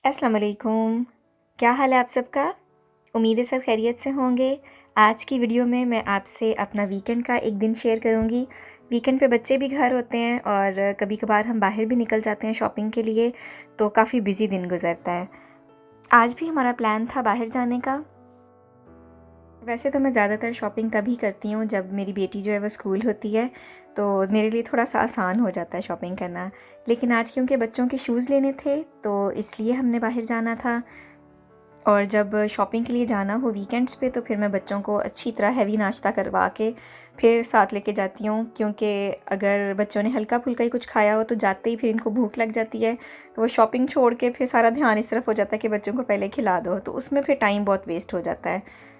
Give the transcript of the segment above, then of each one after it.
अस्सलाम वालेकुम। क्या हाल है आप सबका? उम्मीद है सब खैरियत से होंगे। आज की वीडियो में मैं आपसे अपना वीकेंड का एक दिन शेयर करूंगी। वीकेंड पे बच्चे भी घर होते हैं और कभी-कभार हम बाहर भी निकल जाते हैं शॉपिंग के लिए, तो काफ़ी बिज़ी दिन गुज़रता है। आज भी हमारा प्लान था बाहर जाने का। वैसे तो मैं ज़्यादातर शॉपिंग तभी करती हूँ जब मेरी बेटी जो है वो स्कूल होती है, तो मेरे लिए थोड़ा-सा आसान हो जाता है शॉपिंग करना। लेकिन आज क्योंकि बच्चों के शूज़ लेने थे, तो इसलिए हमने बाहर जाना था। और जब शॉपिंग के लिए जाना हो वीकेंड्स पे तो फिर मैं बच्चों को अच्छी तरह हैवी नाश्ता करवा के फिर साथ लेके जाती हूँ, क्योंकि अगर बच्चों ने हल्का-फुल्का ही कुछ खाया हो तो जाते ही फिर इनको भूख लग जाती है। तो वो शॉपिंग छोड़ के फिर सारा ध्यान इस तरफ हो जाता है कि बच्चों को पहले खिला दो, तो उसमें फिर टाइम बहुत वेस्ट हो जाता है।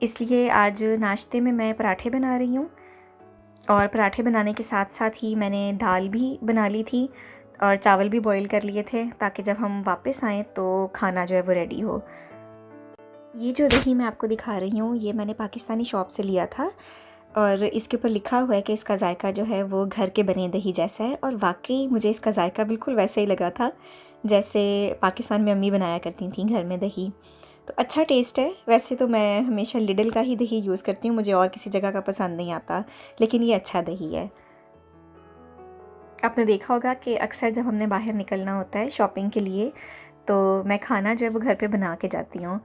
इसलिए आज नाश्ते में मैं पराठे बना रही हूँ और पराठे बनाने के साथ-साथ ही मैंने दाल भी बना ली थी और चावल भी बॉयल कर लिए थे, ताकि जब हम वापस आएँ तो खाना जो है वो रेडी हो। ये जो दही मैं आपको दिखा रही हूँ, ये मैंने पाकिस्तानी शॉप से लिया था और इसके ऊपर लिखा हुआ है कि इसका ज़ायका जो है वो घर के बने दही जैसा है, और वाक़ई मुझे इसका ज़ायका बिल्कुल वैसे ही लगा था जैसे पाकिस्तान में अम्मी बनाया करती थीं घर में दही। तो अच्छा टेस्ट है। वैसे तो मैं हमेशा लिडल का ही दही यूज़ करती हूँ, मुझे और किसी जगह का पसंद नहीं आता, लेकिन ये अच्छा दही है। आपने देखा होगा कि अक्सर जब हमने बाहर निकलना होता है शॉपिंग के लिए, तो मैं खाना जो है वो घर पे बना के जाती हूँ।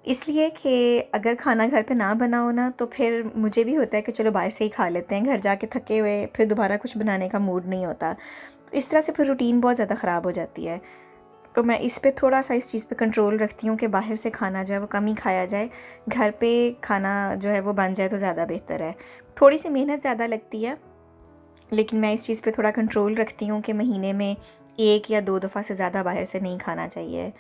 इसलिए कि अगर खाना घर पे ना बना हो ना, तो फिर मुझे भी होता है कि चलो बाहर से ही खा लेते हैं, घर जाके थके हुए फिर दोबारा कुछ बनाने का मूड नहीं होता। तो इस तरह से फिर रूटीन बहुत ज़्यादा ख़राब हो जाती है। तो मैं इस पे थोड़ा-सा इस चीज़ पे कंट्रोल रखती हूँ कि बाहर से खाना जो है वो कम ही खाया जाए। घर पे खाना जो है वो बन जाए तो ज़्यादा बेहतर है। थोड़ी-सी मेहनत ज़्यादा लगती है, लेकिन मैं इस चीज़ पे थोड़ा कंट्रोल रखती हूँ कि महीने में 1 या 2 दफ़ा से ज़्यादा बाहर से नहीं खाना चाहिए।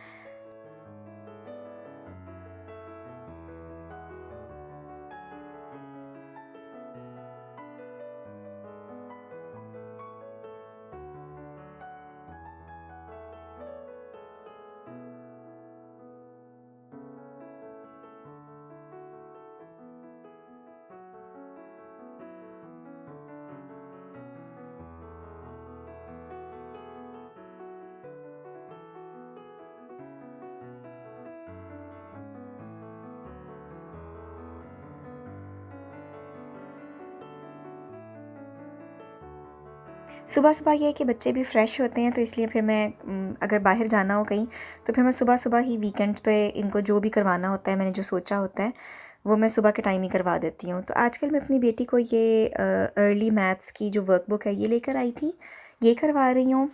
सुबह-सुबह ये है कि बच्चे भी फ्रेश होते हैं, तो इसलिए फिर मैं अगर बाहर जाना हो कहीं, तो फिर मैं सुबह-सुबह ही वीकेंड्स पे इनको जो भी करवाना होता है, मैंने जो सोचा होता है, वो मैं सुबह के टाइम ही करवा देती हूँ। तो आजकल मैं अपनी बेटी को ये अर्ली मैथ्स की जो वर्कबुक है ये लेकर आई थी, ये करवा रही हूँ।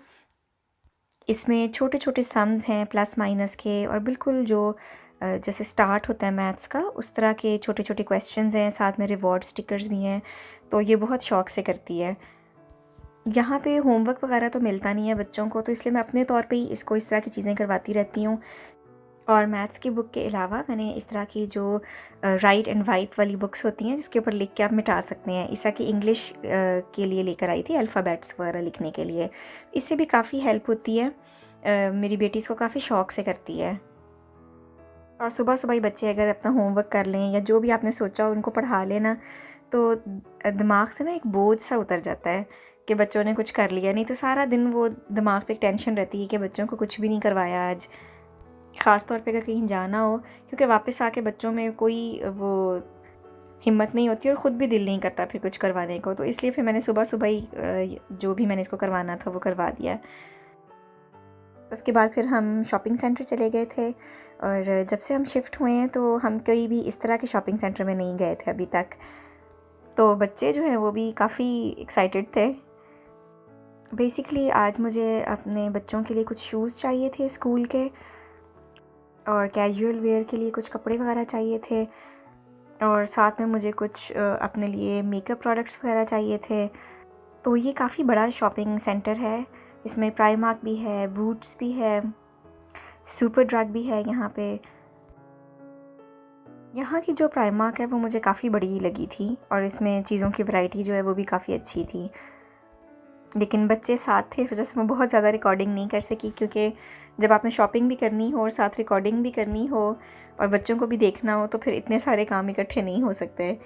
इसमें छोटे-छोटे सम्स हैं प्लस माइनस के, और बिल्कुल जो जैसे स्टार्ट होता है मैथ्स का उस तरह के छोटे-छोटे क्वेश्चंस हैं, साथ में रिवॉर्ड स्टिकर्स भी हैं, तो ये बहुत शौक से करती है। यहाँ पे होमवर्क वगैरह तो मिलता नहीं है बच्चों को, तो इसलिए मैं अपने तौर पे ही इसको इस तरह की चीज़ें करवाती रहती हूँ। और मैथ्स की बुक के अलावा मैंने इस तरह की जो राइट एंड वाइट वाली बुक्स होती हैं जिसके ऊपर लिख के आप मिटा सकते हैं, इस तरह की इंग्लिश के लिए लेकर आई थी, अल्फ़ाबेट्स वगैरह लिखने के लिए। इससे भी काफ़ी हेल्प होती है। मेरी बेटी इसको काफ़ी शौक से करती है। और सुबह-सुबह ही बच्चे अगर अपना होमवर्क कर लें या जो भी आपने सोचा हो उनको पढ़ा लेना, तो दिमाग से ना एक बोझ सा उतर जाता है कि बच्चों ने कुछ कर लिया। नहीं तो सारा दिन वो दिमाग पे एक टेंशन रहती है कि बच्चों को कुछ भी नहीं करवाया आज। ख़ास तौर पे अगर कहीं जाना हो, क्योंकि वापस आके बच्चों में कोई वो हिम्मत नहीं होती और ख़ुद भी दिल नहीं करता फिर कुछ करवाने को। तो इसलिए फिर मैंने सुबह-सुबह ही जो भी मैंने इसको करवाना था वो करवा दिया। उसके बाद फिर हम शॉपिंग सेंटर चले गए थे, और जब से हम शिफ्ट हुए हैं तो हम कहीं भी इस तरह के शॉपिंग सेंटर में नहीं गए थे अभी तक। तो बच्चे जो हैं वो भी काफ़ी एक्साइटेड थे। बेसिकली आज मुझे अपने बच्चों के लिए कुछ शूज़ चाहिए थे स्कूल के, और कैजुअल वेयर के लिए कुछ कपड़े वगैरह चाहिए थे, और साथ में मुझे कुछ अपने लिए मेकअप प्रोडक्ट्स वगैरह चाहिए थे। तो ये काफ़ी बड़ा शॉपिंग सेंटर है। इसमें प्राइमार्क भी है, बूट्स भी है, सुपर ड्रग भी है यहाँ पे। यहाँ की जो प्राइमार्क है वो मुझे काफ़ी बड़ी लगी थी, और इसमें चीज़ों की वैरायटी जो है वो भी काफ़ी अच्छी थी। लेकिन बच्चे साथ थे, इस वजह से मैं बहुत ज़्यादा रिकॉर्डिंग नहीं कर सकी, क्योंकि जब आपने शॉपिंग भी करनी हो और साथ रिकॉर्डिंग भी करनी हो और बच्चों को भी देखना हो, तो फिर इतने सारे काम इकट्ठे नहीं हो सकते।